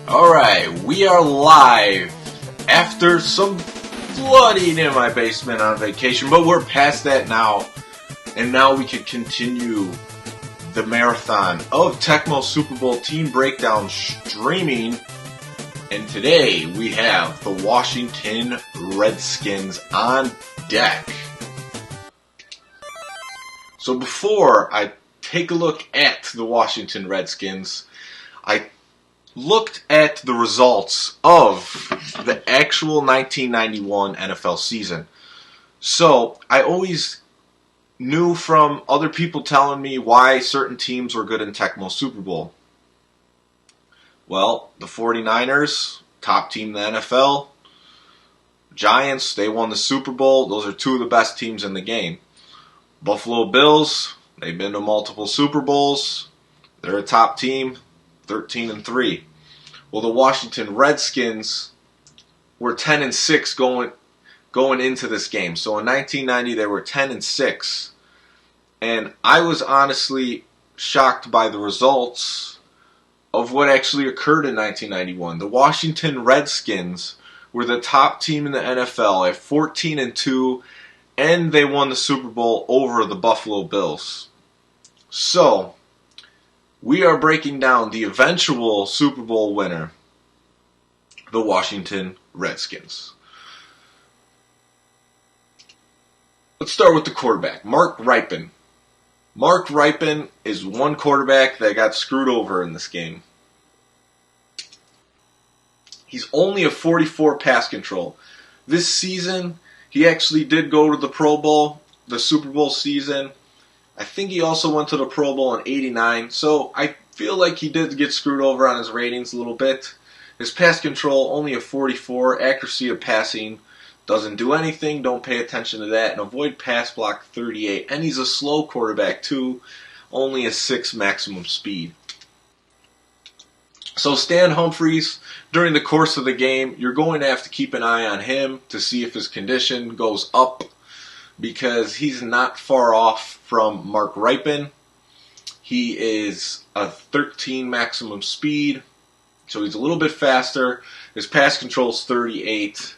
Alright, we are live after some flooding in my basement on vacation, but we're past that now, and now we can continue the marathon of Tecmo Super Bowl Team Breakdown streaming, and today we have the Washington Redskins on deck. So before I take a look at the Washington Redskins, I looked at the results of the actual 1991 NFL season. So I always knew from other people telling me why certain teams were good in Tecmo Super Bowl. Well, the 49ers, top team in the NFL. Giants, they won the Super Bowl. Those are two of the best teams in the game. Buffalo Bills, they've been to multiple Super Bowls. They're a top team, 13-3. Well, the Washington Redskins were 10-6 going into this game. So in 1990, they were 10-6, and I was honestly shocked by the results of what actually occurred in 1991. The Washington Redskins were the top team in the NFL at 14-2, and they won the Super Bowl over the Buffalo Bills. So we are breaking down the eventual Super Bowl winner, the Washington Redskins. Let's start with the quarterback, Mark Rypien. Mark Rypien is one quarterback that got screwed over in this game. He's only a 44 pass control. This season, he actually did go to the Pro Bowl, the Super Bowl season. I think he also went to the Pro Bowl in '89, so I feel like he did get screwed over on his ratings a little bit. His pass control, only a 44. Accuracy of passing, doesn't do anything. Don't pay attention to that. And avoid pass block, 38. And he's a slow quarterback, too. Only a 6 maximum speed. So Stan Humphries, during the course of the game, you're going to have to keep an eye on him to see if his condition goes up, because he's not far off from Mark Rypien. He is a 13 maximum speed, so he's a little bit faster. His pass control is 38,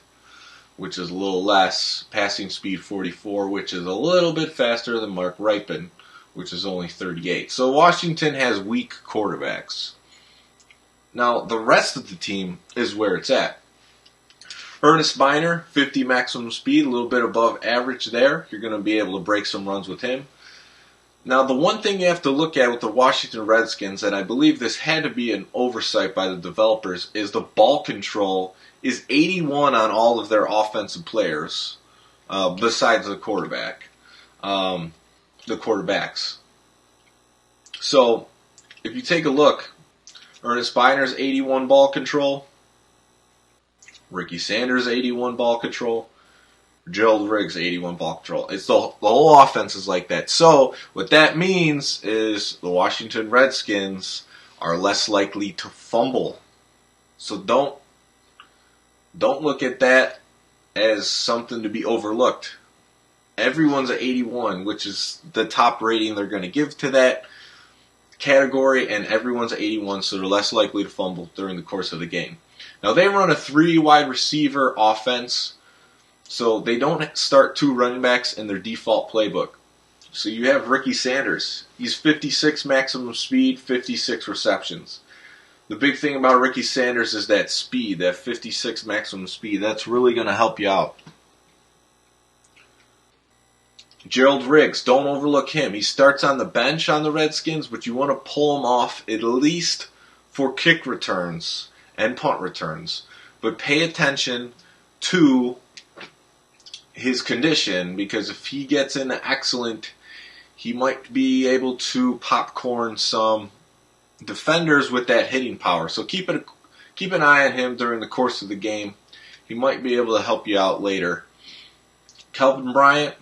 which is a little less. Passing speed 44, which is a little bit faster than Mark Rypien, which is only 38. So Washington has weak quarterbacks. Now, the rest of the team is where it's at. Ernest Biner, 50 maximum speed, a little bit above average there. You're going to be able to break some runs with him. Now, the one thing you have to look at with the Washington Redskins, and I believe this had to be an oversight by the developers, is the ball control is 81 on all of their offensive players, besides the quarterback, the quarterbacks. So, if you take a look, Ernest Biner's 81 ball control, Ricky Sanders 81 ball control, Gerald Riggs 81 ball control. It's the whole offense is like that. So what that means is the Washington Redskins are less likely to fumble. So don't look at that as something to be overlooked. Everyone's at 81, which is the top rating they're going to give to that category, and everyone's at 81, so they're less likely to fumble during the course of the game. Now, they run a 3 wide receiver offense, so they don't start 2 running backs in their default playbook. So you have Ricky Sanders. He's 56 maximum speed, 56 receptions. The big thing about Ricky Sanders is that speed, that 56 maximum speed. That's really going to help you out. Gerald Riggs, don't overlook him. He starts on the bench on the Redskins, but you want to pull him off at least for kick returns and punt returns. But pay attention to his condition, because if he gets into excellent, he might be able to popcorn some defenders with that hitting power. So keep an eye on him during the course of the game. He might be able to help you out later. Kelvin Bryant,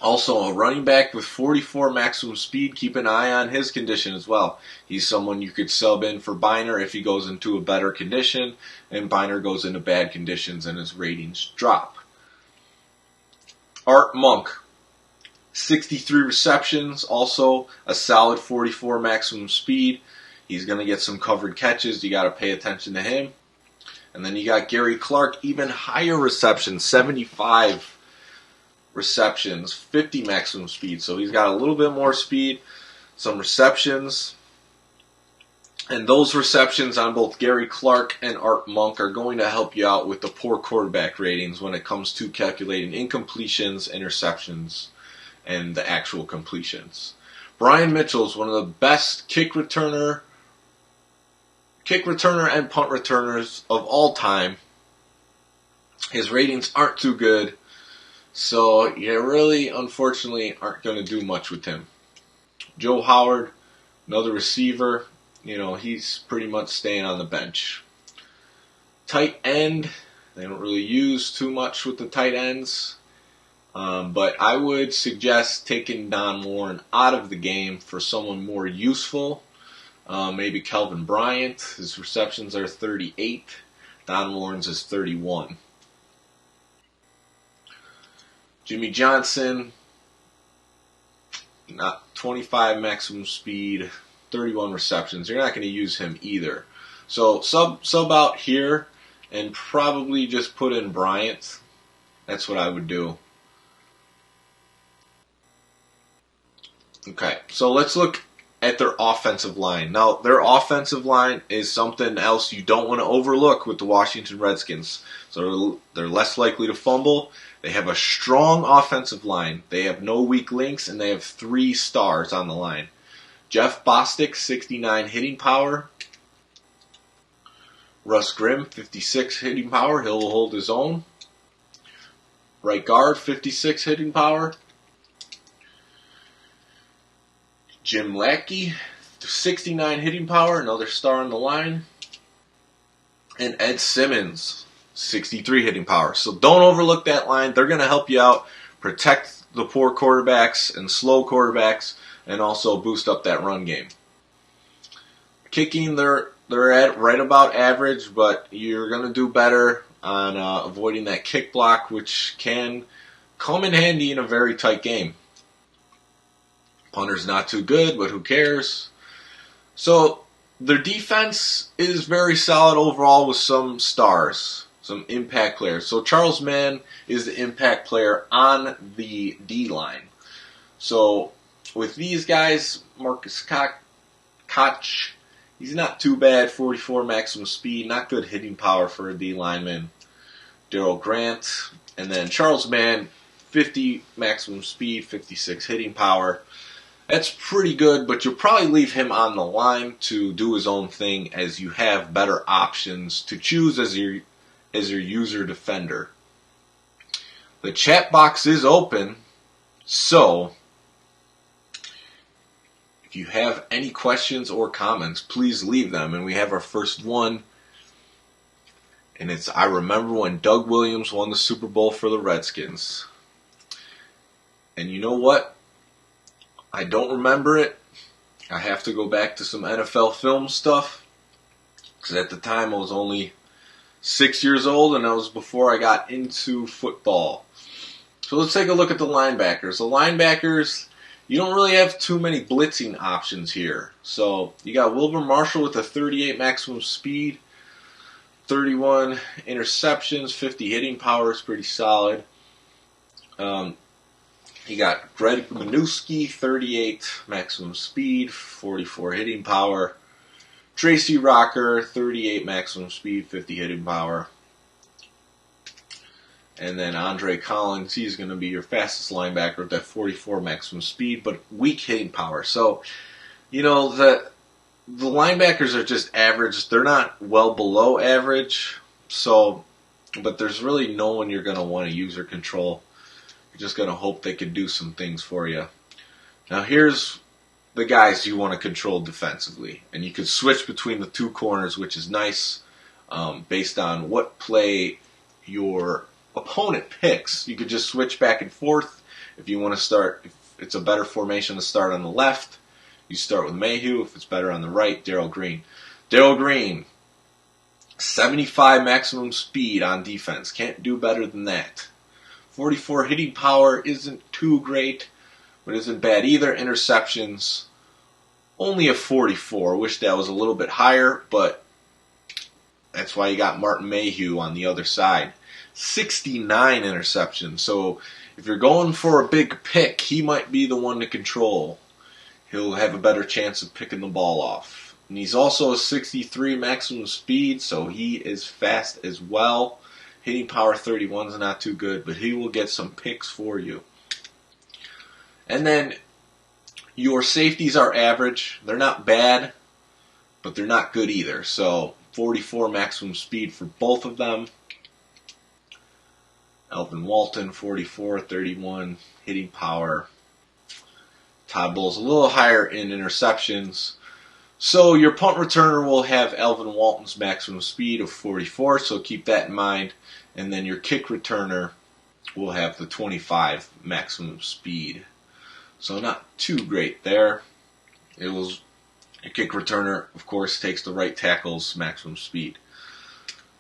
also a running back with 44 maximum speed. Keep an eye on his condition as well. He's someone you could sub in for Biner if he goes into a better condition, and Biner goes into bad conditions and his ratings drop. Art Monk, 63 receptions, also a solid 44 maximum speed. He's going to get some covered catches. You got to pay attention to him. And then you got Gary Clark, even higher receptions, 75 receptions, 50 maximum speed. So he's got a little bit more speed, some receptions. And those receptions on both Gary Clark and Art Monk are going to help you out with the poor quarterback ratings when it comes to calculating incompletions, interceptions, and the actual completions. Brian Mitchell is one of the best kick returner and punt returners of all time. His ratings aren't too good, so you really, unfortunately, aren't going to do much with him. Joe Howard, another receiver, he's pretty much staying on the bench. Tight end, they don't really use too much with the tight ends, but I would suggest taking Don Warren out of the game for someone more useful. Maybe Kelvin Bryant. His receptions are 38. Don Warren's is 31. Jimmy Johnson, not 25 maximum speed, 31 receptions. You're not going to use him either. So sub out here and probably just put in Bryant. That's what I would do. Okay, so let's look at their offensive line. Now, their offensive line is something else you don't want to overlook with the Washington Redskins. So they're less likely to fumble. They have a strong offensive line. They have no weak links, and they have 3 stars on the line. Jeff Bostic, 69 hitting power. Russ Grimm, 56 hitting power. He'll hold his own. Right guard, 56 hitting power. Jim Lackey, 69 hitting power, another star on the line. And Ed Simmons, 63 hitting power. So don't overlook that line. They're going to help you out, protect the poor quarterbacks and slow quarterbacks, and also boost up that run game. Kicking, they're at right about average, but you're going to do better on avoiding that kick block, which can come in handy in a very tight game. Punter's not too good, but who cares? So their defense is very solid overall with some stars, some impact players. So Charles Mann is the impact player on the D-line. So with these guys, Marcus Koch, he's not too bad, 44 maximum speed, not good hitting power for a D lineman. Darrell Grant, and then Charles Mann, 50 maximum speed, 56 hitting power. That's pretty good, but you'll probably leave him on the line to do his own thing as you have better options to choose as your user defender. The chat box is open, so if you have any questions or comments, please leave them. And we have our first one, and it's, I remember when Doug Williams won the Super Bowl for the Redskins. And you know what? I don't remember it. I have to go back to some NFL film stuff, because at the time I was only 6 years old, and that was before I got into football. So let's take a look at the linebackers. The linebackers, you don't really have too many blitzing options here. So you got Wilbur Marshall with a 38 maximum speed, 31 interceptions, 50 hitting power is pretty solid. You got Greg Minuski, 38 maximum speed, 44 hitting power. Tracy Rocker, 38 maximum speed, 50 hitting power. And then Andre Collins, he's going to be your fastest linebacker with that 44 maximum speed, but weak hitting power. So, the linebackers are just average. They're not well below average. So, but there's really no one you're going to want to use or control. You're just going to hope they can do some things for you. Now here's the guys you want to control defensively. And you can switch between the 2 corners, which is nice, based on what play your opponent picks. You could just switch back and forth. If you want to start, if it's a better formation to start on the left, you start with Mayhew. If it's better on the right, Darrell Green. Darrell Green, 75 maximum speed on defense. Can't do better than that. 44 hitting power isn't too great, but isn't bad either. Interceptions, only a 44. Wish that was a little bit higher, but that's why you got Martin Mayhew on the other side. 69 interceptions. So if you're going for a big pick, he might be the one to control. He'll have a better chance of picking the ball off. And he's also a 63 maximum speed, so he is fast as well. Hitting power 31 is not too good, but he will get some picks for you. And then your safeties are average. They're not bad, but they're not good either. So 44 maximum speed for both of them. Alvin Walton, 44, 31 hitting power. Todd Bowles a little higher in interceptions. So your punt returner will have Alvin Walton's maximum speed of 44, so keep that in mind. And then your kick returner will have the 25 maximum speed. So not too great there. Your kick returner, of course, takes the right tackle's maximum speed.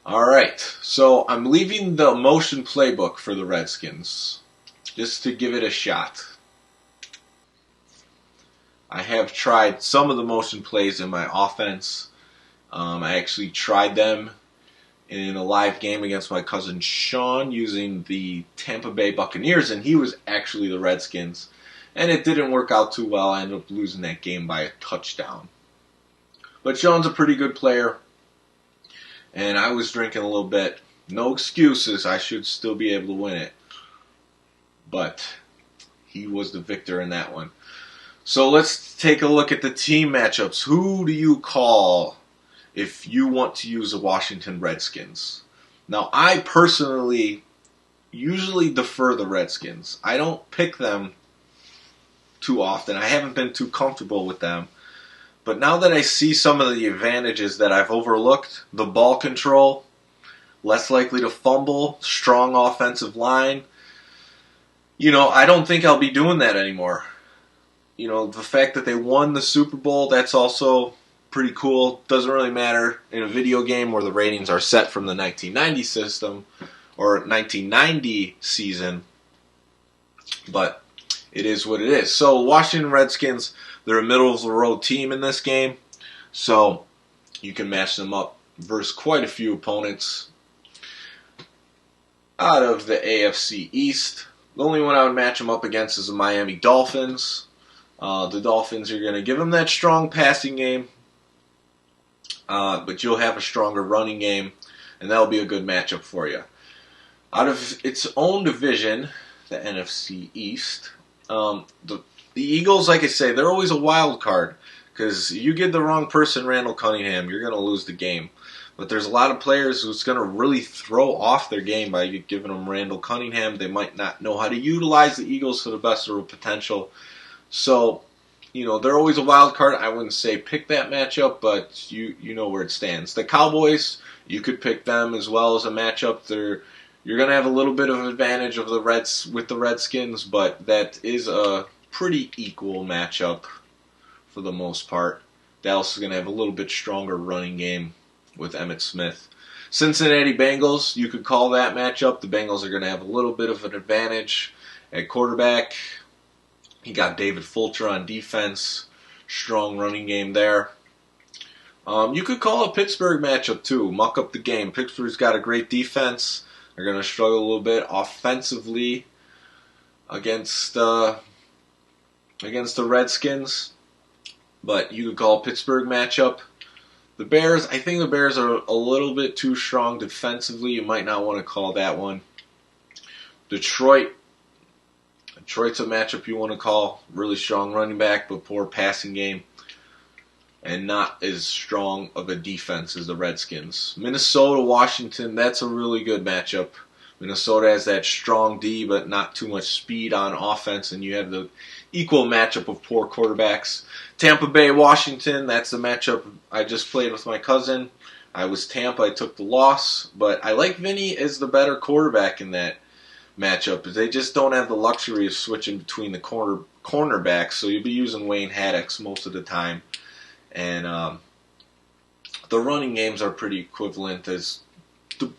Alright, so I'm leaving the motion playbook for the Redskins, just to give it a shot. I have tried some of the motion plays in my offense. I actually tried them in a live game against my cousin Sean using the Tampa Bay Buccaneers, and he was actually the Redskins. And it didn't work out too well. I ended up losing that game by a touchdown. But Sean's a pretty good player, and I was drinking a little bit. No excuses. I should still be able to win it. But he was the victor in that one. So let's take a look at the team matchups. Who do you call if you want to use the Washington Redskins? Now, I personally usually defer the Redskins. I don't pick them too often. I haven't been too comfortable with them. But now that I see some of the advantages that I've overlooked, the ball control, less likely to fumble, strong offensive line, I don't think I'll be doing that anymore. The fact that they won the Super Bowl, that's also pretty cool. Doesn't really matter in a video game where the ratings are set from the 1990 system or 1990 season, but it is what it is. So Washington Redskins, they're a middle-of-the-road team in this game, so you can match them up versus quite a few opponents. Out of the AFC East, the only one I would match them up against is the Miami Dolphins. The Dolphins are going to give them that strong passing game, but you'll have a stronger running game, and that'll be a good matchup for you. Out of its own division, the NFC East, the Eagles, like I say, they're always a wild card, because you give the wrong person Randall Cunningham, you're going to lose the game. But there's a lot of players who's going to really throw off their game by giving them Randall Cunningham. They might not know how to utilize the Eagles to the best of their potential. So, they're always a wild card. I wouldn't say pick that matchup, but you know where it stands. The Cowboys, you could pick them as well as a matchup. You're going to have a little bit of advantage of the Redskins, but that is a pretty equal matchup for the most part. Dallas is going to have a little bit stronger running game with Emmitt Smith. Cincinnati Bengals, you could call that matchup. The Bengals are going to have a little bit of an advantage at quarterback. You got David Fulcher on defense. Strong running game there. You could call a Pittsburgh matchup too. Muck up the game. Pittsburgh's got a great defense. They're going to struggle a little bit offensively against the Redskins. But you could call a Pittsburgh matchup. The Bears, I think the Bears are a little bit too strong defensively. You might not want to call that one. Detroit's a matchup you want to call. Really strong running back, but poor passing game. And not as strong of a defense as the Redskins. Minnesota, Washington, that's a really good matchup. Minnesota has that strong D, but not too much speed on offense, and you have the equal matchup of poor quarterbacks. Tampa Bay, Washington, that's the matchup I just played with my cousin. I was Tampa, I took the loss, but I like Vinny as the better quarterback in that matchup. They just don't have the luxury of switching between the cornerbacks, so you'll be using Wayne Haddix most of the time. And the running games are pretty equivalent, as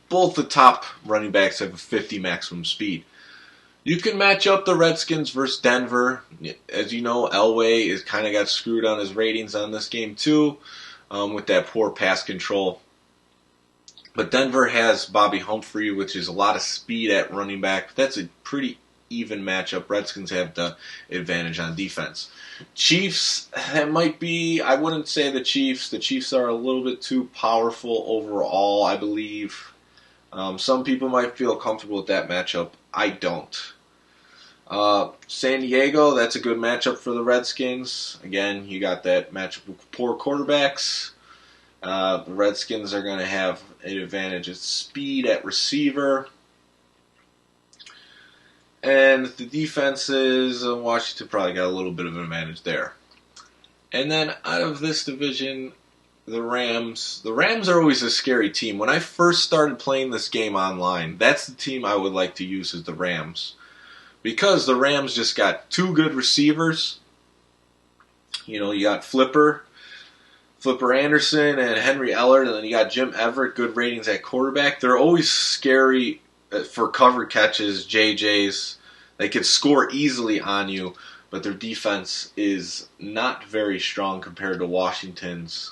both the top running backs have a 50 maximum speed. You can match up the Redskins versus Denver. As you know, Elway is kind of got screwed on his ratings on this game too, with that poor pass control. But Denver has Bobby Humphrey, which is a lot of speed at running back. That's a pretty even matchup. Redskins have the advantage on defense. Chiefs, that might be, I wouldn't say the Chiefs. The Chiefs are a little bit too powerful overall, I believe. Some people might feel comfortable with that matchup. I don't. San Diego, that's a good matchup for the Redskins. Again, you got that matchup with poor quarterbacks. The Redskins are going to have an advantage at speed at receiver. And the defenses, Washington probably got a little bit of an advantage there. And then out of this division, the Rams. The Rams are always a scary team. When I first started playing this game online, that's the team I would like to use as the Rams. Because the Rams just got two good receivers. You know, you got Flipper Anderson and Henry Ellard, and then you got Jim Everett, good ratings at quarterback. They're always scary for cover catches, JJs. They could score easily on you, but their defense is not very strong compared to Washington's.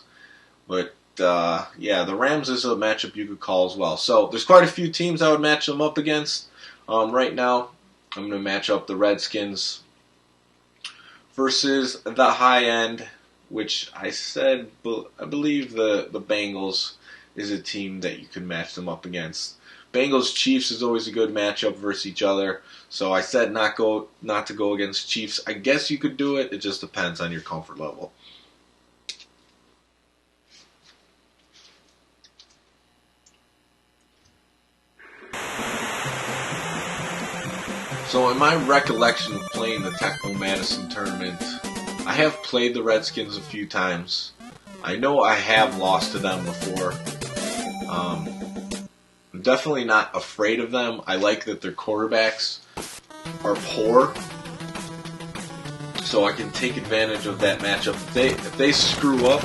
But, the Rams is a matchup you could call as well. So there's quite a few teams I would match them up against. Right now, I'm going to match up the Redskins versus the high end, which I believe the Bengals is a team that you can match them up against. Bengals Chiefs is always a good matchup versus each other. So I said not to go against Chiefs. I guess you could do it. It just depends on your comfort level. So in my recollection of playing the Tecmo Madison tournament, I have played the Redskins a few times. I know I have lost to them before. I'm definitely not afraid of them. I like that their quarterbacks are poor, so I can take advantage of that matchup. If they screw up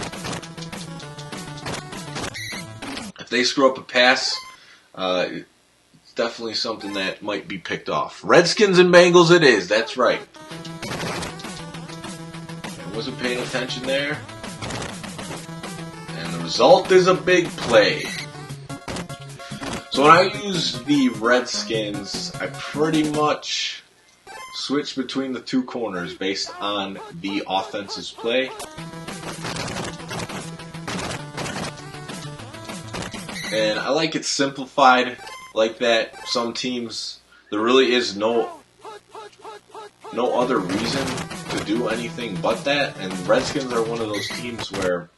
a pass, it's definitely something that might be picked off. Redskins and Bengals it is, that's right. I wasn't paying attention there. And the result is a big play. So when I use the Redskins, I pretty much switch between the two corners based on the offense's play. And I like it simplified like that. Some teams, there really is no other reason to do anything but that. And Redskins are one of those teams where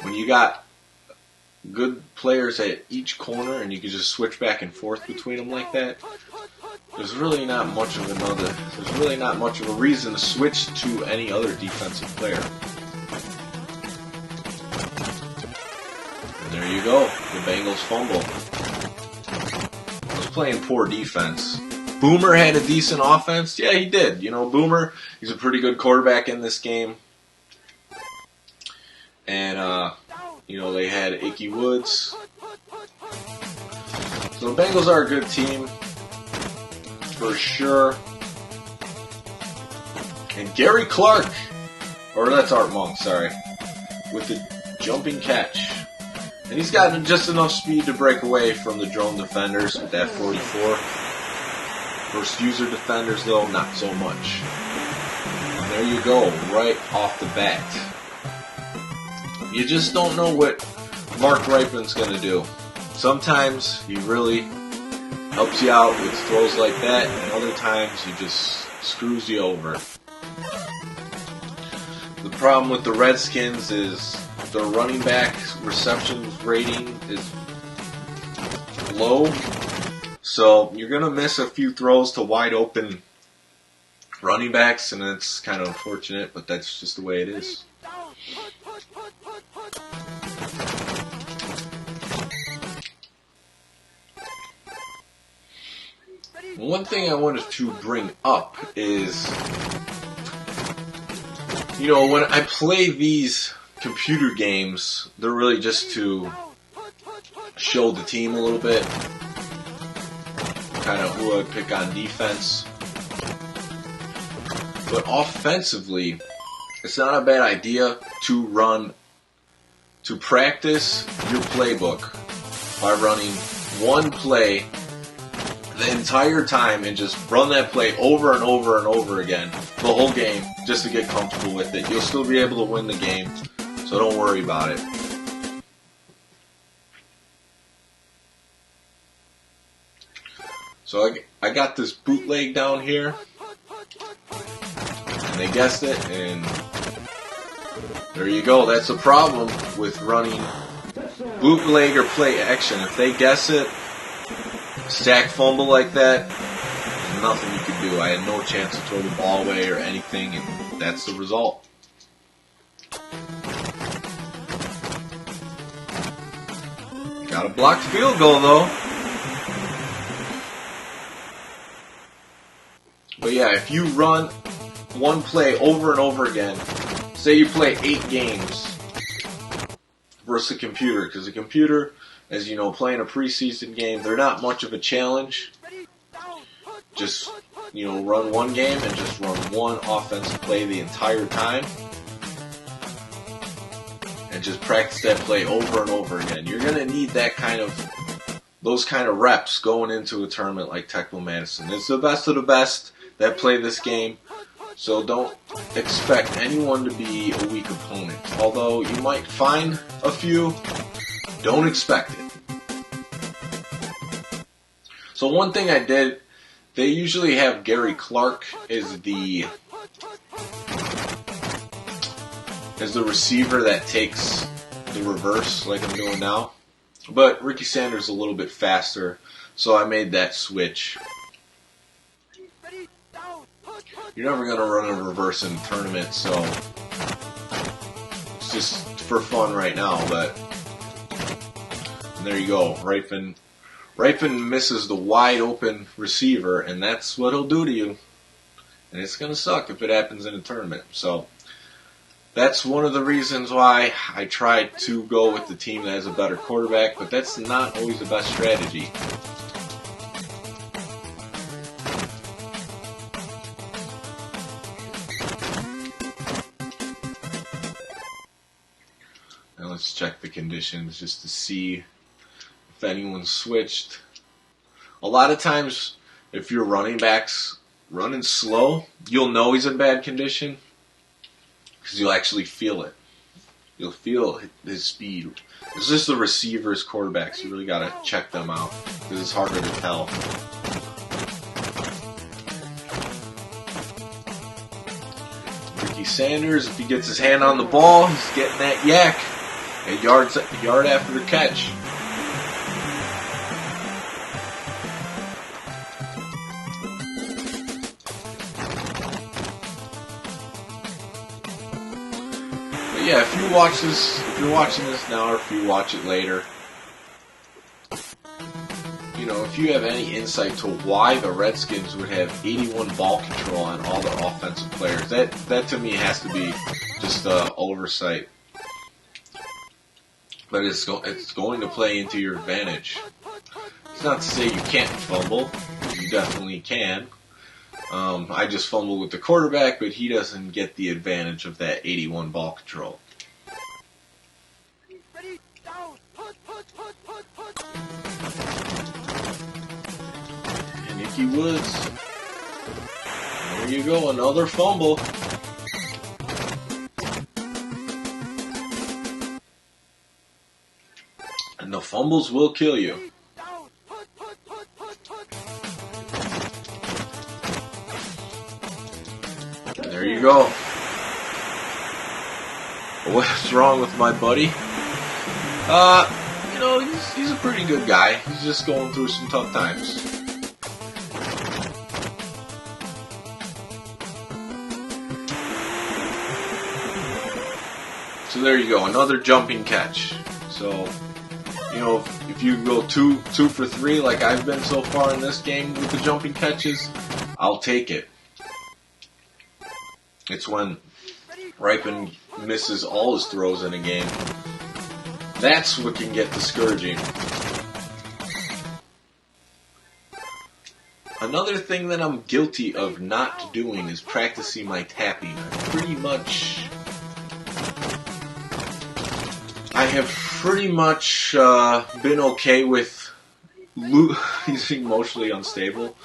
when you got good players at each corner and you can just switch back and forth between them like that, there's really not much of a reason to switch to any other defensive player. And there you go, the Bengals fumble. I was playing poor defense. Boomer had a decent offense. Yeah, he did. You know, Boomer, he's a pretty good quarterback in this game. And, they had Ickey Woods. So the Bengals are a good team, for sure. And Gary Clark, or that's Art Monk, sorry, with the jumping catch. And he's got just enough speed to break away from the drone defenders with that 44. First user defenders, though, not so much. And there you go, right off the bat. You just don't know what Mark Rypien's going to do. Sometimes he really helps you out with throws like that, and other times he just screws you over. The problem with the Redskins is the running back receptions rating is low, so you're going to miss a few throws to wide open running backs, and it's kind of unfortunate, but that's just the way it is. One thing I wanted to bring up is, when I play these computer games, they're really just to show the team a little bit. kind of who I'd pick on defense. But offensively, it's not a bad idea to practice your playbook by running one play the entire time and just run that play over and over and over again the whole game just to get comfortable with it. You'll still be able to win the game, so don't worry about it. So I got this bootleg down here, and they guessed it, and there you go. That's the problem with running bootleg or play action. If they guess it, sack fumble like that, there's nothing you could do. I had no chance to throw the ball away or anything, and that's the result. Got a blocked field goal, though. But yeah, if you run one play over and over again, say you play 8 games versus a computer, because a computer, as you know, playing a preseason game, they're not much of a challenge. Just, run one game and just run one offensive play the entire time. And just practice that play over and over again. You're going to need those kind of reps going into a tournament like Tecmo Madison. It's the best of the best that play this game, so don't expect anyone to be a weak opponent. Although you might find a few, don't expect it. So one thing I did, they usually have Gary Clark as the receiver that takes the reverse like I'm doing now. But Ricky Sanders is a little bit faster, so I made that switch. You're never going to run a reverse in a tournament, so it's just for fun right now. But there you go. Ripon misses the wide open receiver, and that's what he'll do to you. And it's going to suck if it happens in a tournament. So that's one of the reasons why I tried to go with the team that has a better quarterback, but that's not always the best strategy. Now let's check the conditions just to see if anyone's switched. A lot of times, if your running back's running slow, you'll know he's in bad condition because you'll actually feel it. You'll feel his speed. It's just the receivers, quarterbacks. You really got to check them out because it's harder to tell. Ricky Sanders, if he gets his hand on the ball, he's getting that yak. A yard after the catch. But yeah, if you're watching this now, or if you watch it later, if you have any insight to why the Redskins would have 81 ball control on all the offensive players, that to me has to be just an oversight. But it's going to play into your advantage. It's not to say you can't fumble. You definitely can. I just fumbled with the quarterback, but he doesn't get the advantage of that 81 ball control. And Nicky Woods. There you go, another fumble. And the fumbles will kill you. And there you go. What's wrong with my buddy? He's a pretty good guy. He's just going through some tough times. So there you go, another jumping catch. So, if you go two for 3 like I've been so far in this game with the jumping catches, I'll take it. It's when Ripon misses all his throws in a game. That's what can get discouraging. Another thing that I'm guilty of not doing is practicing my tapping. I have pretty much been okay with he's emotionally unstable.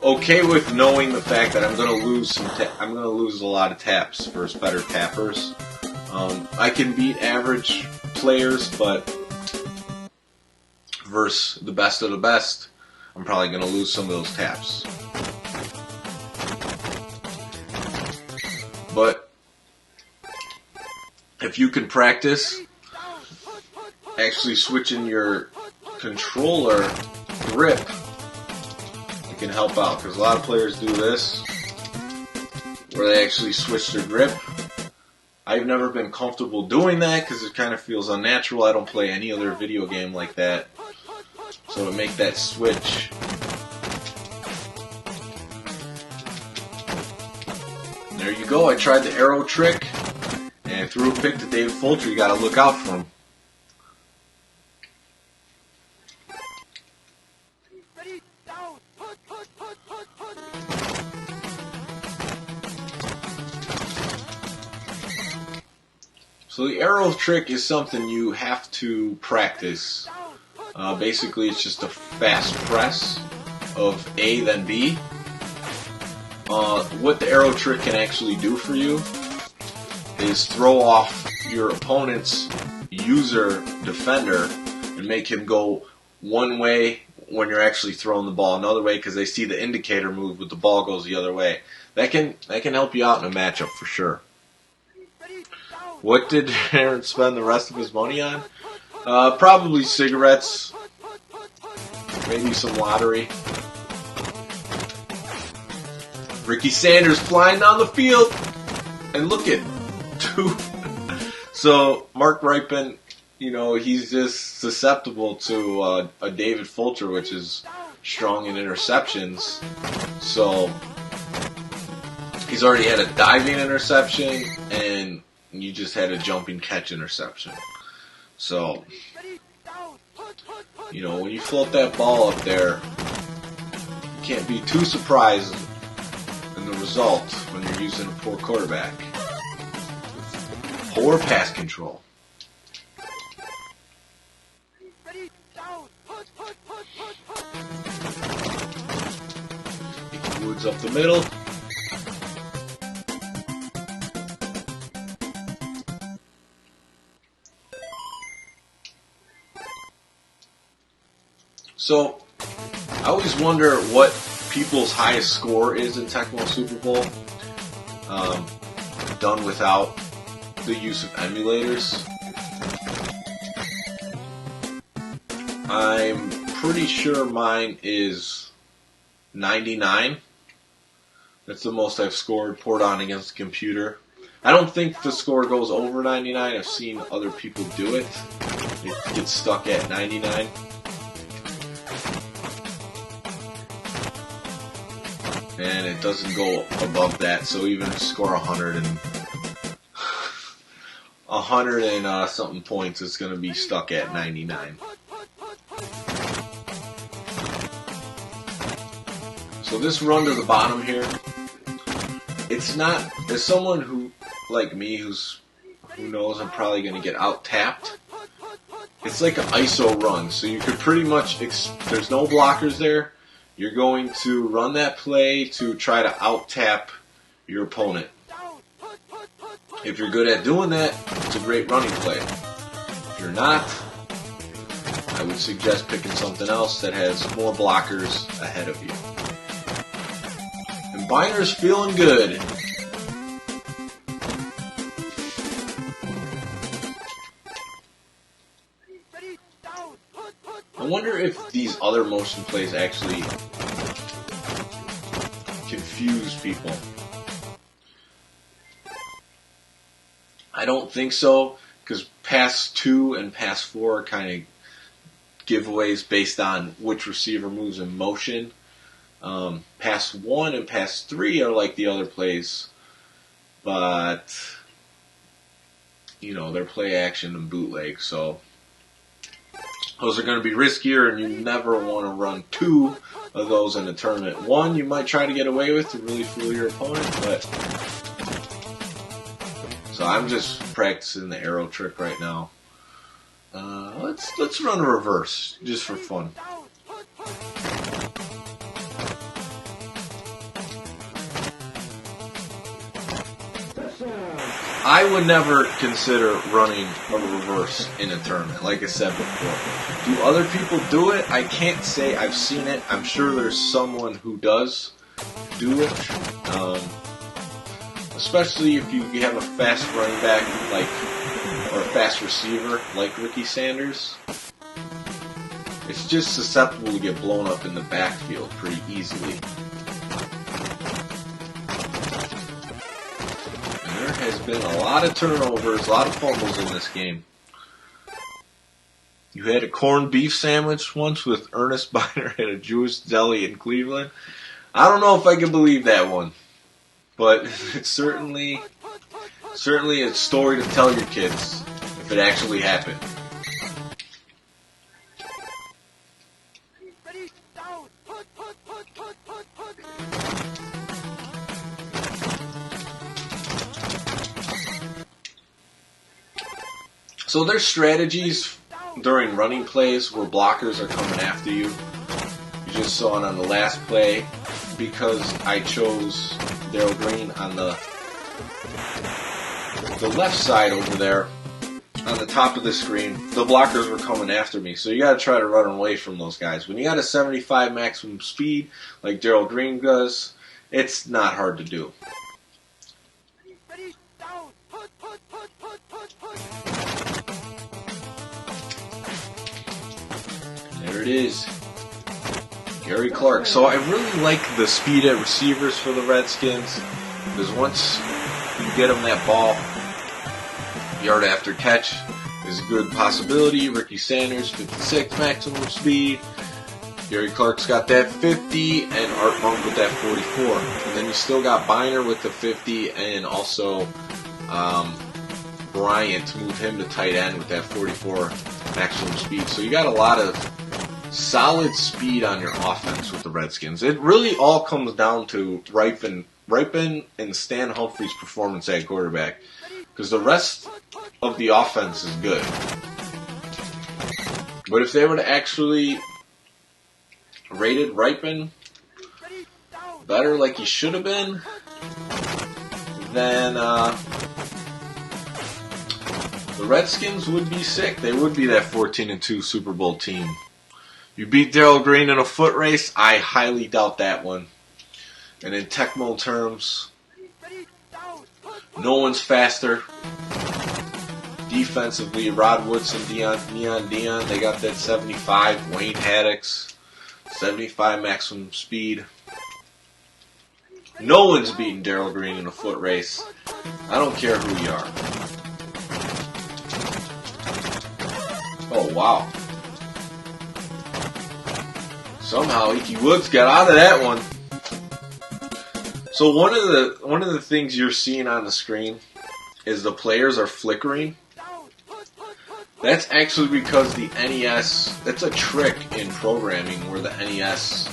Okay with knowing the fact that I'm going to lose I'm going to lose a lot of taps versus better tappers. I can beat average players, but versus the best of the best, I'm probably going to lose some of those taps. But if you can practice actually switching your controller grip, it can help out, because a lot of players do this where they actually switch their grip. I've never been comfortable doing that because it kind of feels unnatural. I don't play any other video game like that. So to make that switch, there you go. I tried the arrow trick and threw a pick to David Fulcher. You got to look out for him. So the arrow trick is something you have to practice. Basically, it's just a fast press of A, then B. What the arrow trick can actually do for you is throw off your opponent's user defender and make him go one way when you're actually throwing the ball another way, because they see the indicator move, but the ball goes the other way. That can help you out in a matchup for sure. What did Aaron spend the rest of his money on? Probably cigarettes, maybe some lottery. Ricky Sanders flying down the field, and look at two. So Mark Ripon, he's just susceptible to a David Fulcher, which is strong in interceptions. So he's already had a diving interception, and you just had a jumping catch interception. So, when you float that ball up there, you can't be too surprised in the result when you're using a poor quarterback. Poor pass control. Mickey Woods up the middle. So, I always wonder what people's highest score is in Tecmo Super Bowl, done without the use of emulators. I'm pretty sure mine is 99. That's the most I've scored poured on against the computer. I don't think the score goes over 99. I've seen other people do it. It gets stuck at 99. And it doesn't go above that, so even if you score 100 and something points, it's going to be stuck at 99. So this run to the bottom here, it's not, as someone who, like me, who knows I'm probably going to get out-tapped, it's like an ISO run, so you could pretty much, there's no blockers there. You're going to run that play to try to out-tap your opponent. If you're good at doing that, it's a great running play. If you're not, I would suggest picking something else that has more blockers ahead of you. And Biner's feeling good. I wonder if these other motion plays actually confuse people. I don't think so, because pass 2 and pass 4 are kind of giveaways based on which receiver moves in motion. Pass 1 and pass 3 are like the other plays, but they're play action and bootleg, so Those are going to be riskier, and you never want to run 2 of those in a tournament. 1 you might try to get away with to really fool your opponent, but so I'm just practicing the arrow trick right now. Let's run a reverse just for fun. I would never consider running a reverse in a tournament, like I said before. Do other people do it? I can't say I've seen it. I'm sure there's someone who does do it. Especially if you have a fast running back or a fast receiver like Ricky Sanders. It's just susceptible to get blown up in the backfield pretty easily. There has been a lot of turnovers, a lot of fumbles in this game. You had a corned beef sandwich once with Ernest Biner at a Jewish deli in Cleveland. I don't know if I can believe that one, but it's certainly a story to tell your kids if it actually happened. So there's strategies during running plays where blockers are coming after you. You just saw it on the last play because I chose Darrell Green on the left side over there on the top of the screen. The blockers were coming after me, so you got to try to run away from those guys. When you got a 75 maximum speed like Darrell Green does, it's not hard to do. There it is. Gary Clark. So I really like the speed at receivers for the Redskins, because once you get them that ball, yard after catch is a good possibility. Ricky Sanders, 56 maximum speed. Gary Clark's got that 50, and Art Monk with that 44. And then you still got Biner with the 50, and also Bryant, move him to tight end with that 44 maximum speed. So you got a lot of solid speed on your offense with the Redskins. It really all comes down to Ripon and Stan Humphrey's performance at quarterback, because the rest of the offense is good. But if they were to actually rated Ripon better like he should have been, then the Redskins would be sick. They would be that 14-2 Super Bowl team. You beat Darrell Green in a foot race? I highly doubt that one. And in Tecmo terms, no one's faster. Defensively, Rod Woodson, Neon Dion, they got that 75. Wayne Haddix, 75 maximum speed. No one's beating Darrell Green in a foot race. I don't care who you are. Oh, wow. Somehow Icky Woods got out of that one. So one of the things you're seeing on the screen is the players are flickering. That's actually because the NES, that's a trick in programming where the NES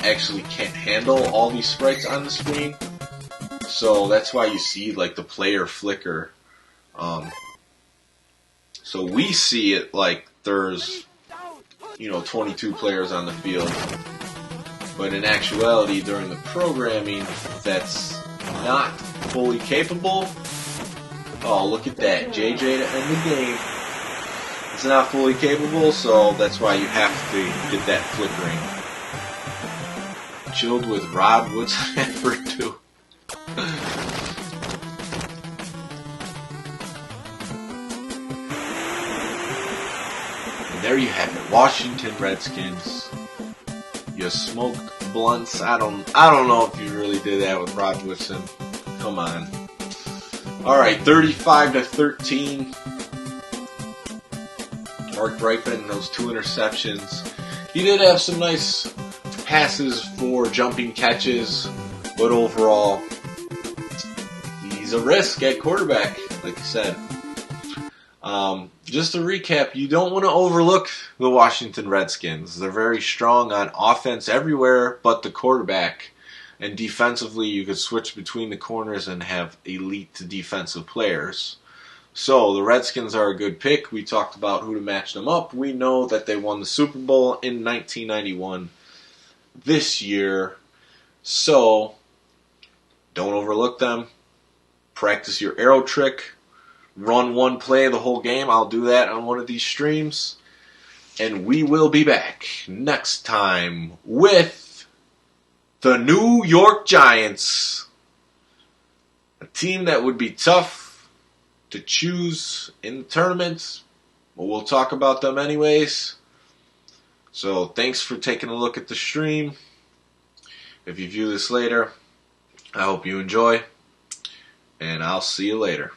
actually can't handle all these sprites on the screen. So that's why you see like the player flicker. So we see it like there's 22 players on the field. But in actuality, during the programming, that's not fully capable. Oh, look at that. JJ to end the game. It's not fully capable, so that's why you have to get that flickering. Chilled with Rod Woodson effort too. And there you have it. Washington Redskins. You smoked blunts. I don't know if you really did that with Rod Woodson. Come on. Alright, 35-13. Mark Ripon, those 2 interceptions. He did have some nice passes for jumping catches, but overall, he's a risk at quarterback, like I said. just to recap, you don't want to overlook the Washington Redskins. They're very strong on offense everywhere but the quarterback. And defensively, you could switch between the corners and have elite defensive players. So the Redskins are a good pick. We talked about who to match them up. We know that they won the Super Bowl in 1991 this year. So don't overlook them. Practice your arrow trick. Run one play the whole game. I'll do that on one of these streams. And we will be back next time with the New York Giants. A team that would be tough to choose in the tournament. But we'll talk about them anyways. So thanks for taking a look at the stream. If you view this later, I hope you enjoy. And I'll see you later.